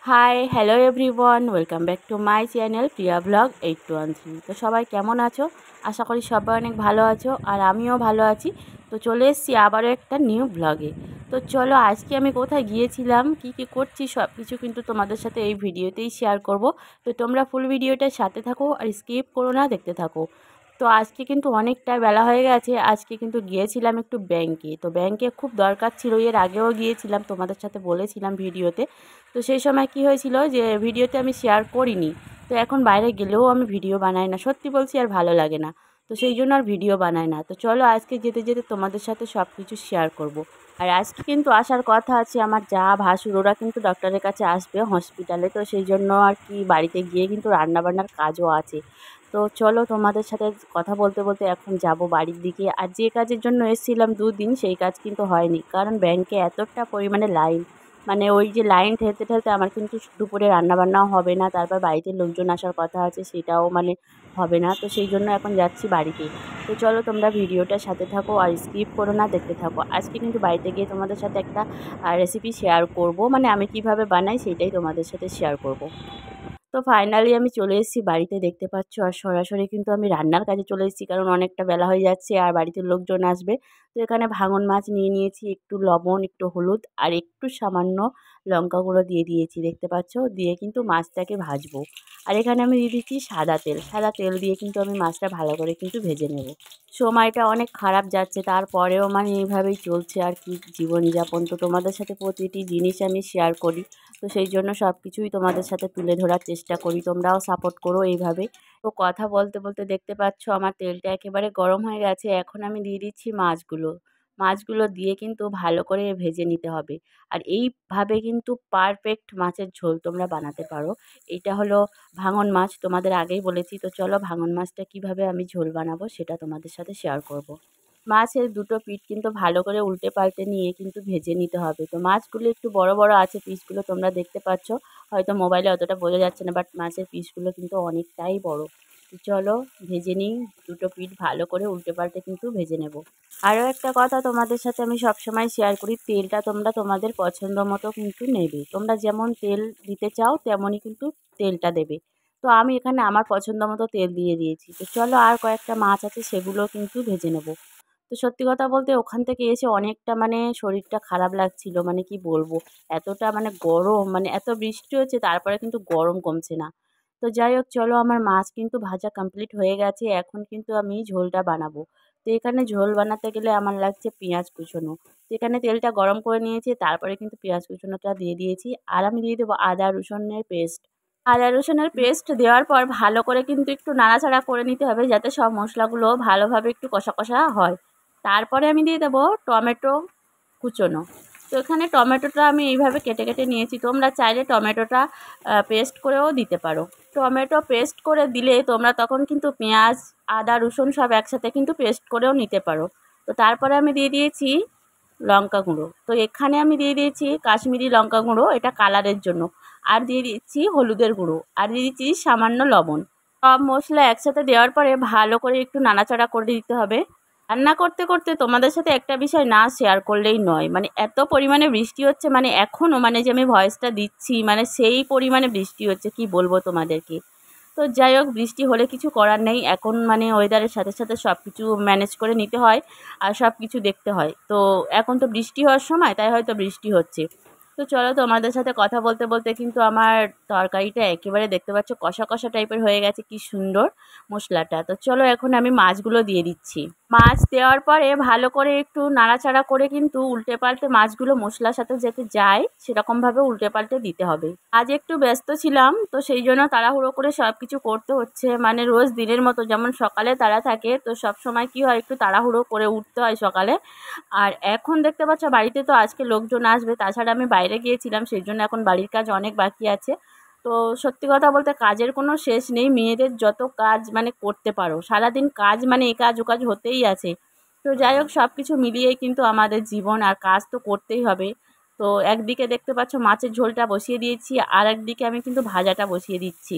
Hi hello everyone, welcome back to my channel Priya blog 8213। তো সবাই কেমন আছো? আশা করি সবাই অনেক ভালো আছো, আর আমিও ভালো আছি। তো চলে এসেছি আবারও একটা নিউ ব্লগে। তো চলো, আজকে আমি কোথায় গিয়েছিলাম, কি কি করছি, সব কিছু কিন্তু তোমাদের সাথে এই ভিডিওতেই শেয়ার করব। তো তোমরা ফুল ভিডিওটার সাথে থাকো আর স্কিপ করো না, দেখতে থাকো। তো আজকে কিন্তু অনেকটা বেলা হয়ে গেছে। আজকে কিন্তু গিয়েছিলাম একটু ব্যাংকে। তো ব্যাংকে খুব দরকার ছিল, এর আগেও গিয়েছিলাম, তোমাদের সাথে বলেছিলাম ভিডিওতে। তো সেই সময় কি হয়েছিল যে ভিডিওতে আমি শেয়ার করিনি। তো এখন বাইরে গেলেও আমি ভিডিও বানাই না, সত্যি বলছি, আর ভালো লাগে না। তো সেই জন্য আর ভিডিও বানাই না। তো চলো, আজকে যেতে যেতে তোমাদের সাথে সব কিছু শেয়ার করব। আর আজকে কিন্তু আসার কথা আছে আমার যা ভাসুর, ওরা কিন্তু ডক্টরের কাছে আসবে হসপিটালে। তো সেই জন্য আর কি বাড়িতে গিয়ে কিন্তু রান্নাবান্নার কাজও আছে। তো চলো, তোমাদের সাথে কথা বলতে বলতে এখন যাব বাড়ির দিকে। আর যে কাজের জন্য এসেছিলাম দুদিন, সেই কাজ কিন্তু হয়নি, কারণ ব্যাংকে এতটা পরিমাণে লাইন। মানে ওই যে লাইন ঠেলতে ঠেলতে আমার কিন্তু দুপুরে রান্নাবান্নাও হবে না, তারপর বাড়িতে লোকজন আসার কথা আছে, সেটাও মানে হবে না। তো সেই জন্য এখন যাচ্ছি বাড়িতে। তো চলো, তোমরা ভিডিওটার সাথে থাকো আর স্কিপ করো না, দেখতে থাকো। আজকে কিন্তু বাড়িতে গিয়ে তোমাদের সাথে একটা রেসিপি শেয়ার করব, মানে আমি কিভাবে বানাই সেটাই তোমাদের সাথে শেয়ার করব। তো ফাইনালি আমি চলে এসেছি বাড়িতে, দেখতে পাচ্ছ। আর সরাসরি কিন্তু আমি রান্নার কাজে চলে এসেছি, কারণ অনেকটা বেলা হয়ে যাচ্ছে আর বাড়িতে লোকজন আসবে। তো এখানে ভাঙন মাছ নিয়ে নিয়েছি, একটু লবণ, একটু হলুদ আর একটু সামান্য লঙ্কা গুঁড়ো দিয়ে দিয়েছি, দেখতে পাচ্ছ। দিয়ে কিন্তু মাছটাকে ভাজবো। আর এখানে আমি দিয়ে দিচ্ছি সাদা তেল। সাদা তেল দিয়ে কিন্তু আমি মাছটা ভালো করে কিন্তু ভেজে নেব। সময়টা অনেক খারাপ যাচ্ছে, তারপরেও মানে এইভাবেই চলছে আর কি জীবনযাপন। তো তোমাদের সাথে প্রতিটি জিনিস আমি শেয়ার করি। তো সেই জন্য সব কিছুই তোমাদের সাথে তুলে ধরার চেষ্টা করি, তোমরাও সাপোর্ট করো এইভাবে। তো কথা বলতে বলতে দেখতে পাচ্ছ আমার তেলটা একেবারে গরম হয়ে গেছে। এখন আমি দিয়ে দিচ্ছি মাছগুলো। মাছগুলো দিয়ে কিন্তু ভালো করে ভেজে নিতে হবে। আর এইভাবে কিন্তু পারফেক্ট মাছের ঝোল তোমরা বানাতে পারো। এইটা হলো ভাঙন মাছ, তোমাদের আগেই বলেছি। তো চলো, ভাঙন মাছটা কিভাবে আমি ঝোল বানাবো সেটা তোমাদের সাথে শেয়ার করব। মাছের দুটো পিঠ কিন্তু ভালো করে উল্টে পাল্টে নিয়ে কিন্তু ভেজে নিতে হবে। তো মাছগুলো একটু বড় বড় আছে পিসগুলো, তোমরা দেখতে পাচ্ছ। হয়তো মোবাইলে অতটা বোঝা যাচ্ছে না, বাট মাছের পিসগুলো কিন্তু অনেকটাই বড়। তো চলো, ভেজে নিই। দুটো পিঠ ভালো করে উল্টে পাল্টে কিন্তু ভেজে নেব। আরও একটা কথা তোমাদের সাথে আমি সবসময় শেয়ার করি, তেলটা তোমরা তোমাদের পছন্দ মতো কিন্তু নেবে। তোমরা যেমন তেল দিতে চাও তেমনই কিন্তু তেলটা দেবে। তো আমি এখানে আমার পছন্দ মতো তেল দিয়ে দিয়েছি। তো চলো, আর কয়েকটা মাছ আছে সেগুলো কিন্তু ভেজে নেব। তো সত্যি কথা বলতে ওখান থেকে এসে অনেকটা মানে শরীরটা খারাপ লাগছিল, মানে কি বলবো, এতটা মানে গরম, মানে এত বৃষ্টি হচ্ছে তারপরে কিন্তু গরম কমছে না। তো যাই হোক, চলো, আমার মাছ কিন্তু ভাজা কমপ্লিট হয়ে গেছে। এখন কিন্তু আমি ঝোলটা বানাবো। তো এখানে ঝোল বানাতে গেলে আমার লাগছে পেঁয়াজ কুচোনো। তো এখানে তেলটা গরম করে নিয়েছি, তারপরে কিন্তু পেঁয়াজ কুচোনোটা দিয়ে দিয়েছি। আর আমি দিয়ে দেবো আদা রসুনের পেস্ট। আদা রসুনের পেস্ট দেওয়ার পর ভালো করে কিন্তু একটু নাড়াচাড়া করে নিতে হবে, যাতে সব মশলাগুলো ভালোভাবে একটু কষা কষা হয়। তারপরে আমি দিয়ে দেবো টমেটো কুচোনো। তো এখানে টমেটোটা আমি এইভাবে কেটে কেটে নিয়েছি, তোমরা চাইলে টমেটোটা পেস্ট করেও দিতে পারো। টমেটো পেস্ট করে দিলে তোমরা তখন কিন্তু পেঁয়াজ, আদা রসুন সব একসাথে কিন্তু পেস্ট করেও নিতে পারো। তো তারপরে আমি দিয়ে দিয়েছি লঙ্কা গুঁড়ো। তো এখানে আমি দিয়ে দিয়েছি কাশ্মীরি লঙ্কা গুঁড়ো, এটা কালারের জন্য। আর দিয়ে দিচ্ছি হলুদের গুঁড়ো, আর দিয়ে দিচ্ছি সামান্য লবণ। সব মশলা একসাথে দেওয়ার পরে ভালো করে একটু নাড়াচাড়া করে দিতে হবে। রান্না করতে করতে তোমাদের সাথে একটা বিষয় না শেয়ার করলেই নয়, মানে এত পরিমাণে বৃষ্টি হচ্ছে, মানে এখনও মানে যে আমি ভয়েসটা দিচ্ছি মানে সেই পরিমাণে বৃষ্টি হচ্ছে, কি বলবো তোমাদেরকে। তো যাই হোক, বৃষ্টি হলে কিছু করার নেই, এখন মানে ওয়েদারের সাথে সাথে সব কিছু ম্যানেজ করে নিতে হয় আর সব কিছু দেখতে হয়। তো এখন তো বৃষ্টি হওয়ার সময়, তাই হয়তো বৃষ্টি হচ্ছে। তো চলো, তোমাদের সাথে কথা বলতে বলতে কিন্তু আমার তরকারিটা একেবারে দেখতে পাচ্ছ কষা কষা টাইপের হয়ে গেছে, কি সুন্দর মশলাটা। তো চলো, এখন আমি মাছগুলো দিয়ে দিচ্ছি। মাছ দেওয়ার পরে ভালো করে একটু নাড়াচাড়া করে কিন্তু উল্টে পাল্টে মাছগুলো মশলার সাথে যাতে যায় সেরকমভাবে উল্টে পাল্টে দিতে হবে। আজ একটু ব্যস্ত ছিলাম, তো সেই জন্য তাড়াহুড়ো করে সব কিছু করতে হচ্ছে, মানে রোজ দিনের মতো যেমন সকালে তাড়া থাকে, তো সব সময় কি হয়, একটু তাড়াহুড়ো করে উঠতে হয় সকালে। আর এখন দেখতে পাচ্ছ বাড়িতে তো আজকে লোকজন আসবে, তাছাড়া আমি বাইরে গিয়েছিলাম, সেই জন্য এখন বাড়ির কাজ অনেক বাকি আছে। তো সত্যি কথা বলতে কাজের কোনো শেষ নেই, মেয়েদের যত কাজ মানে করতে পারো, সারাদিন কাজ মানে এ কাজ ও কাজ হতেই আছে। তো যাই হোক, সব কিছু মিলিয়েই কিন্তু আমাদের জীবন, আর কাজ তো করতেই হবে। তো একদিকে দেখতে পাচ্ছ মাছের ঝোলটা বসিয়ে দিয়েছি, আর একদিকে আমি কিন্তু ভাজাটা বসিয়ে দিচ্ছি।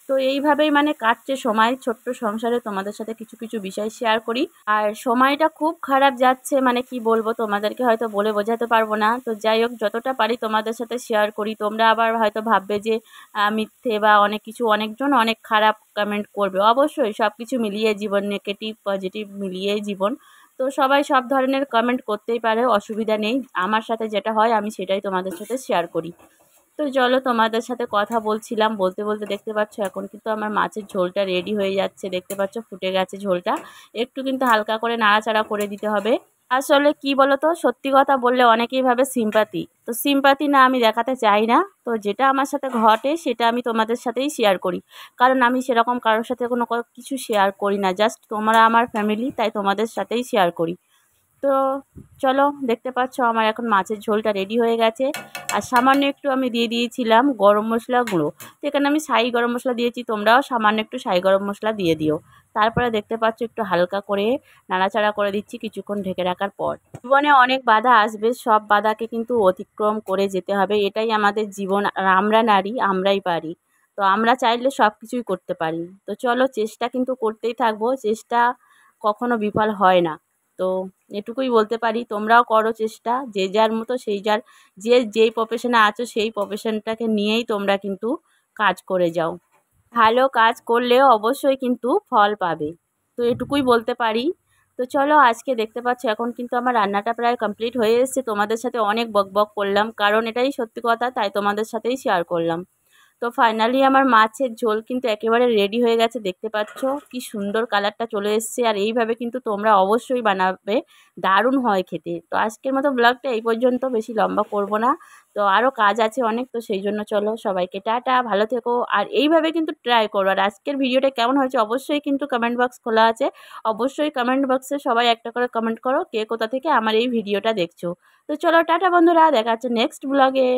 তো এইভাবেই মানে কাটছে সময় ছোট্ট সংসারে, তোমাদের সাথে কিছু কিছু বিষয় শেয়ার করি। আর সময়টা খুব খারাপ যাচ্ছে, মানে কি বলবো তোমাদেরকে হয়তো বলে বোঝাতে পারবো না। তো যাই হোক, যতটা পারি তোমাদের সাথে শেয়ার করি। তোমরা আবার হয়তো ভাববে যে মিথ্যে বা অনেক কিছু, অনেকজন অনেক খারাপ কমেন্ট করবে। অবশ্যই সব কিছু মিলিয়ে জীবন, নেগেটিভ পজিটিভ মিলিয়েই জীবন। তো সবাই সব ধরনের কমেন্ট করতেই পারে, অসুবিধা নেই। আমার সাথে যেটা হয় আমি সেটাই তোমাদের সাথে শেয়ার করি। তো চলো, তোমাদের সাথে কথা বলছিলাম, বলতে বলতে দেখতে পাচ্ছ এখন কিন্তু আমার মাছের ঝোলটা রেডি হয়ে যাচ্ছে। দেখতে পাচ্ছ ফুটে গেছে ঝোলটা। একটু কিন্তু হালকা করে নাড়াচাড়া করে দিতে হবে। আসলে কি বলো তো, সত্যি কথা বললে অনেকেই ভাবে সিম্পাথি, তো সিম্পাথি না, আমি দেখাতে চাই না। তো যেটা আমার সাথে ঘটে সেটা আমি তোমাদের সাথেই শেয়ার করি, কারণ আমি সেরকম কারোর সাথে কোনো কিছু শেয়ার করি না। জাস্ট তোমরা আমার ফ্যামিলি, তাই তোমাদের সাথেই শেয়ার করি। তো চলো, দেখতে পাচ্ছ আমার এখন মাছের ঝোলটা রেডি হয়ে গেছে। আর সামান্য একটু আমি দিয়ে দিয়েছিলাম গরম মশলা গুঁড়ো। তো এখানে আমি শাহি গরম মশলা দিয়েছি, তোমরাও সামান্য একটু শাহি গরম মশলা দিয়ে দিও। তারপরে দেখতে পাচ্ছ একটু হালকা করে নাড়াচাড়া করে দিচ্ছি কিছুক্ষণ ঢেকে রাখার পর। জীবনে অনেক বাধা আসবে, সব বাধাকে কিন্তু অতিক্রম করে যেতে হবে, এটাই আমাদের জীবন। আর আমরা নারী, আমরাই পারি। তো আমরা চাইলে সব কিছুই করতে পারি। তো চলো, চেষ্টা কিন্তু করতেই থাকবো, চেষ্টা কখনো বিফল হয় না। তো এটুকুই বলতে পারি, তোমরাও করো চেষ্টা, যে যার মতো সেই যার, যে যেই প্রফেশনে আছো সেই প্রফেশনটাকে নিয়েই তোমরা কিন্তু কাজ করে যাও। ভালো কাজ করলেও অবশ্যই কিন্তু ফল পাবে। তো এটুকুই বলতে পারি। তো চলো, আজকে দেখতে পাচ্ছ এখন কিন্তু আমার রান্নাটা প্রায় কমপ্লিট হয়ে এসেছে। তোমাদের সাথে অনেক বকবক করলাম, কারণ এটাই সত্যি কথা, তাই তোমাদের সাথেই শেয়ার করলাম। তো ফাইনালি আমার মাছের ঝোল কিন্তু একেবারে রেডি হয়ে গেছে। দেখতে পাচ্ছ কি সুন্দর কালারটা চলে এসছে। আর এইভাবে কিন্তু তোমরা অবশ্যই বানাবে, দারুণ হয় খেতে। তো আজকের মতো ব্লগটা এই পর্যন্ত, বেশি লম্বা করব না। তো আরও কাজ আছে অনেক, তো সেই জন্য চলো, সবাইকে টাটা, ভালো থেকো। আর এইভাবে কিন্তু ট্রাই করো। আর আজকের ভিডিওটা কেমন হয়েছে অবশ্যই কিন্তু কমেন্ট বক্স খোলা আছে। অবশ্যই কমেন্ট বক্সে সবাই একটা করে কমেন্ট করো কে কোথা থেকে আমার এই ভিডিওটা দেখছো। তো চলো, টাটা বন্ধুরা, দেখা হচ্ছে নেক্সট ব্লগে।